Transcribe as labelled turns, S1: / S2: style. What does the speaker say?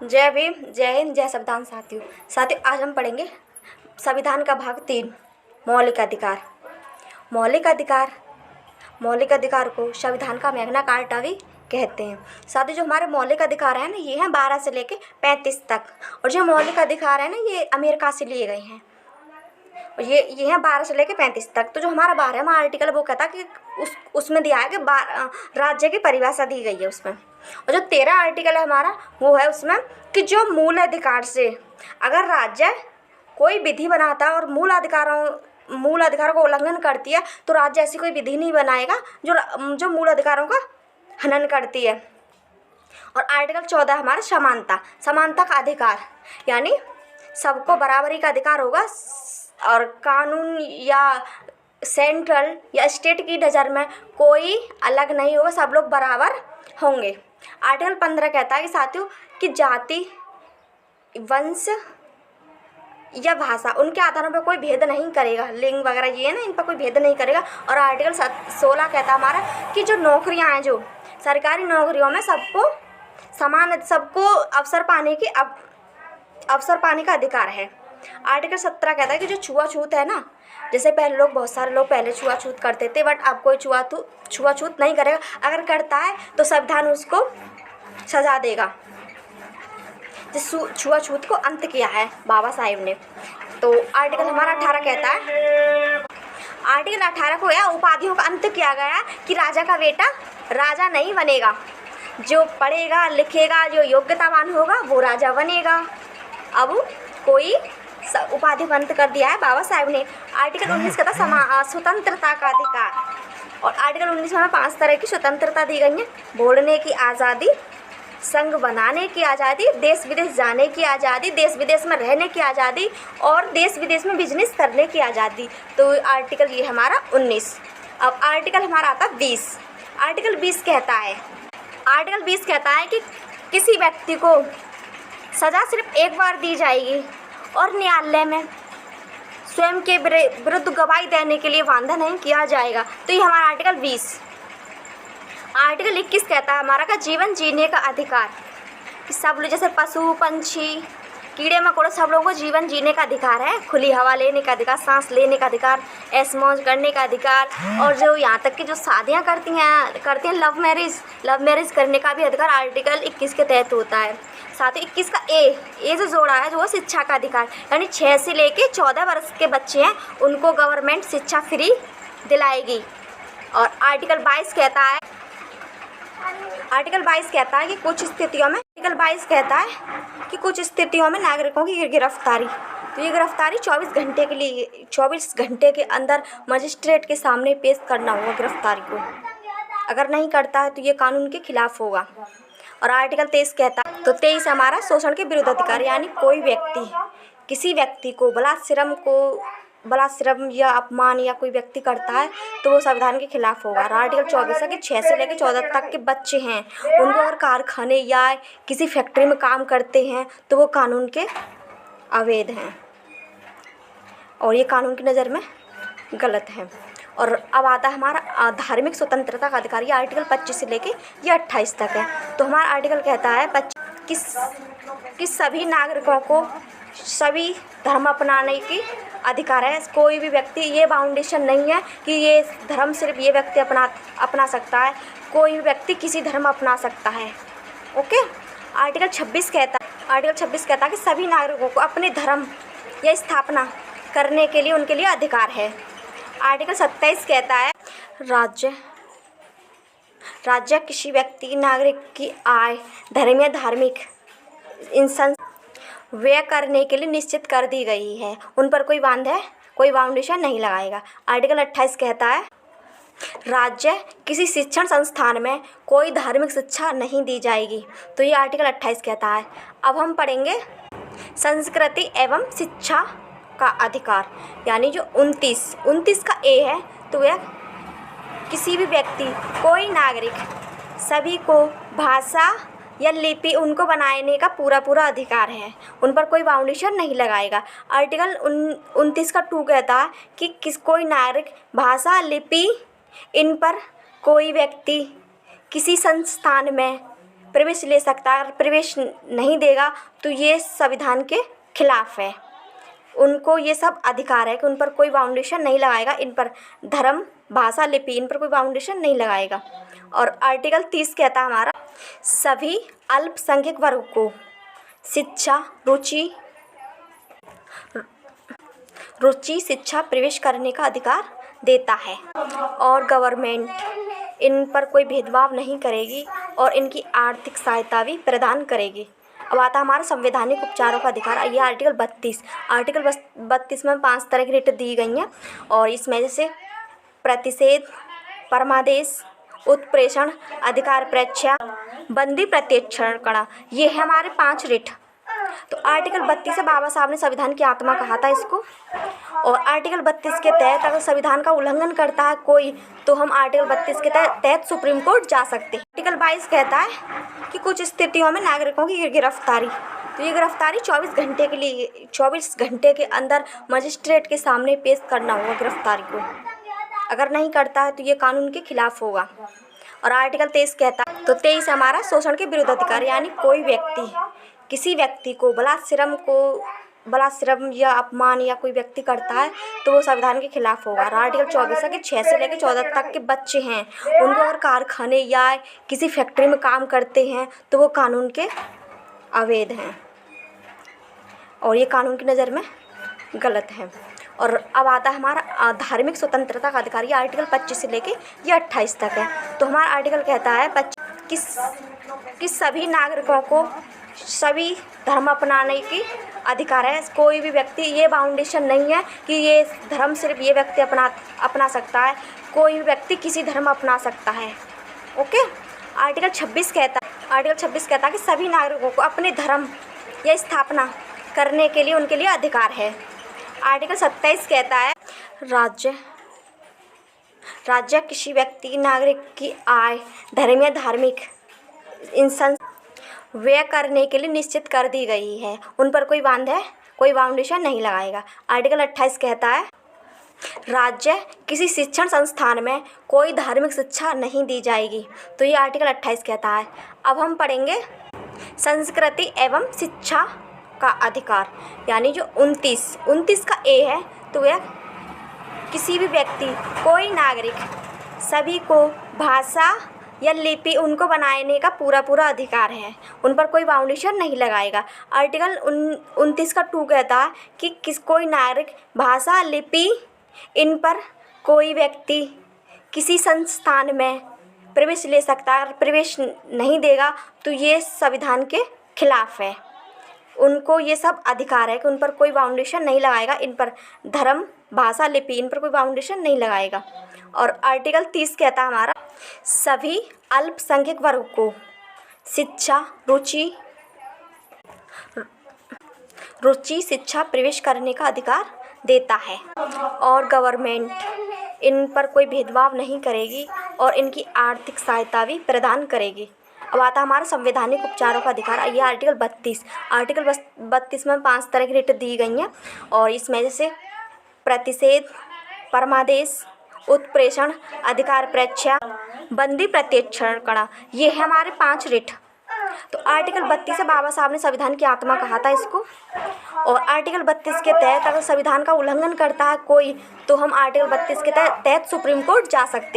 S1: जय भीम, जय हिंद, जय संविधान। साथियों आज हम पढ़ेंगे संविधान का भाग 3 मौलिक अधिकार। मौलिक अधिकार को संविधान का मैग्ना कार्टा भी कहते हैं। साथियों जो हमारे मौलिक अधिकार हैं ना, ये हैं 12 से लेके 35 तक। और जो मौलिक अधिकार है ना, ये अमेरिका से लिए गए हैं। और ये हैं 12 से लेके 35 तक। तो जो हमारा 12वां आर्टिकल वो कहता है कि उसमें दिया है कि राज्य की परिभाषा दी गई है उसमें। और जो 13 आर्टिकल है हमारा, वो है उसमें कि जो मूल अधिकार से अगर राज्य कोई विधि बनाता है और मूल अधिकारों को उल्लंघन करती है, तो राज्य ऐसी कोई विधि नहीं बनाएगा जो मूल अधिकारों का हनन करती है। और आर्टिकल 14 हमारा समानता का अधिकार, यानी सबको बराबरी का अधिकार होगा और कानून या सेंट्रल या स्टेट की नज़र में कोई अलग नहीं होगा, सब लोग बराबर होंगे। आर्टिकल 15 कहता है कि साथियों कि जाति, वंश या भाषा उनके आधारों पर कोई भेद नहीं करेगा, लिंग वगैरह ये है ना, इन पर कोई भेद नहीं करेगा। और आर्टिकल 16 कहता है हमारा कि जो नौकरियां हैं, जो सरकारी नौकरियों में सबको अवसर पाने का अधिकार है। आर्टिकल 17 कहता है कि जो छुआछूत है ना, जैसे बहुत सारे लोग पहले छुआछूत करते थे, बट अब कोई छुआछूत नहीं करेगा। अगर करता है तो संविधान उसको सजा देगा। जिस छुआछूत को अंत किया है बाबा साहेब ने। तो आर्टिकल हमारा 18 कहता है, आर्टिकल 18 को यह उपाधियों का अंत किया गया कि राजा का बेटा राजा नहीं बनेगा, जो पढ़ेगा लिखेगा, जो योग्यतावान होगा वो राजा बनेगा। अब कोई उपाधि बंद कर दिया है बाबा साहेब ने। आर्टिकल 19 कहता स्वतंत्रता का अधिकार। और आर्टिकल 19 में 5 तरह की स्वतंत्रता दी गई है। बोलने की आज़ादी, संघ बनाने की आज़ादी, देश विदेश जाने की आज़ादी, देश विदेश में रहने की आज़ादी और देश विदेश में बिजनेस करने की आज़ादी। तो आर्टिकल ये हमारा 19। अब आर्टिकल हमारा आता 20। आर्टिकल 20 कहता है कि किसी व्यक्ति को सज़ा सिर्फ एक बार दी जाएगी और न्यायालय में स्वयं के विरुद्ध गवाही देने के लिए वादा नहीं किया जाएगा। तो ये हमारा आर्टिकल 20। आर्टिकल 21 कहता है हमारा का जीवन जीने का अधिकार, कि सब लोग जैसे पशु पंछी कीड़े मकोड़े सब लोगों को जीवन जीने का अधिकार है। खुली हवा लेने का अधिकार, सांस लेने का अधिकार, ऐश मौज करने का अधिकार। और जो यहाँ तक कि जो शादियाँ करती हैं लव मैरिज करने का भी अधिकार आर्टिकल 21 के तहत होता है। साथ ही 21 का ए जो जोड़ा है, जो शिक्षा का अधिकार, यानी 6 से लेके 14 वर्ष के बच्चे हैं उनको गवर्नमेंट शिक्षा फ्री दिलाएगी। और आर्टिकल 22 कहता है कि कुछ स्थितियों में नागरिकों की गिरफ्तारी, तो ये गिरफ्तारी 24 घंटे के अंदर मजिस्ट्रेट के सामने पेश करना होगा गिरफ्तारी को। अगर नहीं करता है तो ये कानून के खिलाफ होगा। और आर्टिकल 23 कहता है, तो 23 हमारा शोषण के विरुद्ध अधिकार, यानी कोई व्यक्ति किसी व्यक्ति को बलात्श्रम या अपमान या कोई व्यक्ति करता है तो वो संविधान के खिलाफ होगा। और आर्टिकल 24 है कि 6 से लेकर 14 तक के बच्चे हैं उनको अगर कारखाने या किसी फैक्ट्री में काम करते हैं तो वो कानून के अवैध हैं और ये कानून की नज़र में गलत है। और अब आता है हमारा धार्मिक स्वतंत्रता का अधिकार। ये आर्टिकल 25 से लेके ये 28 तक है। तो हमारा आर्टिकल कहता है कि सभी नागरिकों को सभी धर्म अपनाने की अधिकार है। कोई भी व्यक्ति, ये बाउंडेशन नहीं है कि ये धर्म सिर्फ ये व्यक्ति अपना सकता है, कोई भी व्यक्ति किसी धर्म अपना सकता है। ओके। आर्टिकल 26 कहता है कि सभी नागरिकों को अपने धर्म या स्थापना करने के लिए उनके लिए अधिकार है। आर्टिकल 27 कहता है राज्य किसी व्यक्ति नागरिक की आय, धर्म या धार्मिक इंसान व्यय करने के लिए निश्चित कर दी गई है, उन पर कोई बाउंडेशन नहीं लगाएगा। आर्टिकल 28 कहता है राज्य किसी शिक्षण संस्थान में कोई धार्मिक शिक्षा नहीं दी जाएगी। तो ये आर्टिकल 28 कहता है। अब हम पढ़ेंगे संस्कृति एवं शिक्षा का अधिकार, यानी जो 29 का ए है, तो यह किसी भी व्यक्ति, कोई नागरिक, सभी को भाषा या लिपि उनको बनाने का पूरा अधिकार है, उन पर कोई बाउंडेशन नहीं लगाएगा। आर्टिकल 29 का 2 कहता है कि कोई नागरिक भाषा लिपि इन पर कोई व्यक्ति किसी संस्थान में प्रवेश ले सकता है, अगर प्रवेश नहीं देगा तो ये संविधान के खिलाफ है। उनको ये सब अधिकार है कि उन पर कोई बाउंडेशन नहीं लगाएगा, इन पर धर्म, भाषा, लिपि, इन पर कोई बाउंडेशन नहीं लगाएगा। और आर्टिकल 30 कहता है हमारा, सभी अल्पसंख्यक वर्ग को शिक्षा, रुचि शिक्षा प्रवेश करने का अधिकार देता है। और गवर्नमेंट इन पर कोई भेदभाव नहीं करेगी और इनकी आर्थिक सहायता भी प्रदान करेगी। अब आता है हमारा संवैधानिक उपचारों का अधिकार। ये आर्टिकल 32 में 5 तरह की रिट दी गई हैं और इसमें जैसे प्रतिषेध, परमादेश, उत्प्रेषण, अधिकार परीक्षा, बंदी प्रत्यक्षण, ये है हमारे 5 रिट। तो आर्टिकल 32 से बाबा साहब ने संविधान की आत्मा कहा था इसको। और आर्टिकल 32 के तहत अगर संविधान का उल्लंघन करता है कोई, तो हम आर्टिकल 32 के तहत सुप्रीम कोर्ट जा सकते हैं। आर्टिकल 22 कहता है कि कुछ स्थितियों में नागरिकों की गिरफ्तारी, तो ये गिरफ्तारी 24 घंटे के अंदर मजिस्ट्रेट के सामने पेश करना होगा गिरफ्तारी को। अगर नहीं करता है तो ये कानून के खिलाफ होगा। और आर्टिकल 23 कहता है, तो 23 हमारा शोषण के विरुद्ध अधिकार, यानी कोई व्यक्ति किसी व्यक्ति को बलात्श्रम या अपमान या कोई व्यक्ति करता है तो वो संविधान के खिलाफ होगा। और आर्टिकल 24 है कि 6 से लेकर 14 तक के बच्चे हैं, उनको अगर कारखाने या किसी फैक्ट्री में काम करते हैं तो वो कानून के अवैध हैं और ये कानून की नज़र में गलत है। और अब आता है हमारा धार्मिक स्वतंत्रता का अधिकार। ये आर्टिकल 25 से लेके ये 28 तक है। तो हमारा आर्टिकल कहता है कि सभी नागरिकों को सभी धर्म अपनाने की अधिकार है। कोई भी व्यक्ति, ये बाउंडेशन नहीं है कि ये धर्म सिर्फ ये व्यक्ति अपना सकता है, कोई भी व्यक्ति किसी धर्म अपना सकता है। ओके। आर्टिकल 26 कहता है कि सभी नागरिकों को अपने धर्म या स्थापना करने के लिए उनके लिए अधिकार है। आर्टिकल 27 कहता है राज्य किसी व्यक्ति, नागरिक की आय, धर्म या धार्मिक व्यय करने के लिए निश्चित कर दी गई है, उन पर कोई बाउंडेशन नहीं लगाएगा। आर्टिकल 28 कहता है राज्य किसी शिक्षण संस्थान में कोई धार्मिक शिक्षा नहीं दी जाएगी। तो ये आर्टिकल 28 कहता है। अब हम पढ़ेंगे संस्कृति एवं शिक्षा का अधिकार, यानी जो 29 का ए है, तो यह किसी भी व्यक्ति, कोई नागरिक, सभी को भाषा या लिपि उनको बनाने का पूरा अधिकार है, उन पर कोई बाउंडेशन नहीं लगाएगा। आर्टिकल 29 का 2 कहता है कि कोई नागरिक भाषा, लिपि, इन पर कोई व्यक्ति किसी संस्थान में प्रवेश ले सकता है, अगर प्रवेश नहीं देगा तो ये संविधान के खिलाफ है। उनको ये सब अधिकार है कि उन पर कोई बाउंडेशन नहीं लगाएगा, इन पर धर्म, भाषा, लिपि, इन पर कोई बाउंडेशन नहीं लगाएगा। और आर्टिकल 30 कहता है हमारा, सभी अल्पसंख्यक वर्ग को शिक्षा, रुचि शिक्षा प्रवेश करने का अधिकार देता है। और गवर्नमेंट इन पर कोई भेदभाव नहीं करेगी और इनकी आर्थिक सहायता भी प्रदान करेगी। अब आता है हमारा संवैधानिक उपचारों का अधिकार। ये आर्टिकल 32 में 5 तरह की रिट दी गई हैं और इसमें जैसे प्रतिषेध, परमादेश, उत्प्रेषण, अधिकार परीक्षा, बंदी प्रत्यक्षण, ये है हमारे 5 रिट। तो आर्टिकल 32 से बाबा साहब ने संविधान की आत्मा कहा था इसको। और आर्टिकल 32 के तहत अगर संविधान का उल्लंघन करता है कोई, तो हम आर्टिकल 32 के तहत सुप्रीम कोर्ट जा सकते